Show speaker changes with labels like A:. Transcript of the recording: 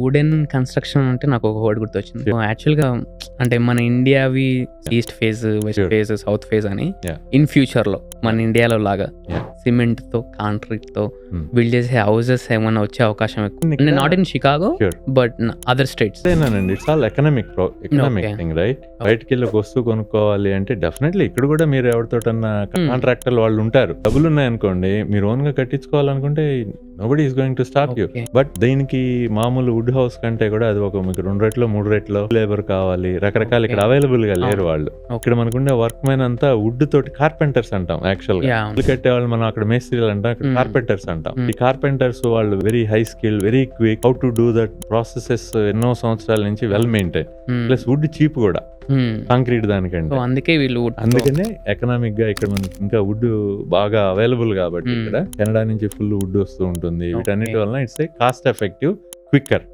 A: Wooden construction అంటే నాకు ఒక వర్డ్ గుర్తొచ్చింది. యాక్చువల్గా అంటే మన ఇండియావి east face, west face, south face అని ఇన్ ఫ్యూచర్ లో మన ఇండియాలో లాగా సిమెంట్ తో, కాంక్రీట్ తో బిల్డ్ చేసే హౌసెస్ ఏమైనా వచ్చే అవకాశం ఎక్కువ. Not in Chicago but other states.
B: It's all economic thing, right? బయటకి వెళ్ళి ఒక వస్తువు కొనుక్కోవాలి అంటే డెఫినెట్లీ ఇక్కడ కూడా మీరు ఎవరితోటన్నా కాంట్రాక్టర్లు వాళ్ళు ఉంటారు. డబ్బులు ఉన్నాయనుకోండి, మీరు ఓన్ గా కట్టించుకోవాలనుకుంటే nobody is going to stop you. But దీనికి మామూలు వుడ్ హౌస్ కంటే కూడా అది ఒక మీకు 2 రెట్లు 3 రెట్లు లేబర్ కావాలి, రకరకాల ఇక్కడ అవైలబుల్ గా లేరు వాళ్ళు. ఇక్కడ మనకుండే వర్క్ మెన్ అంతా వుడ్ తోటి కార్పెంటర్స్ అంటాం. యాక్చువల్ గా ఇల్లు కట్టే వాళ్ళు మనం అక్కడ మేస్త్రీలు అంటాం, ఇక్కడ కార్పెంటర్స్ అంటాం. ఈ కార్పెంటర్స్ వాళ్ళు very high skill, very quick, how to do that processes ఎన్నో సంవత్సరాల నుంచి well maintain. Plus wood cheap కూడా కాంక్రీట్ దానికంటే. అందుకనే ఎకనామిక్ గా ఇక్కడ మనకి ఇంకా వుడ్ బాగా అవైలబుల్ కాబట్టి ఇక్కడ కెనడా నుంచి ఫుల్ వుడ్ వస్తూ ఉంటుంది. వీటన్నిటి వలన it's a cost effective, quicker.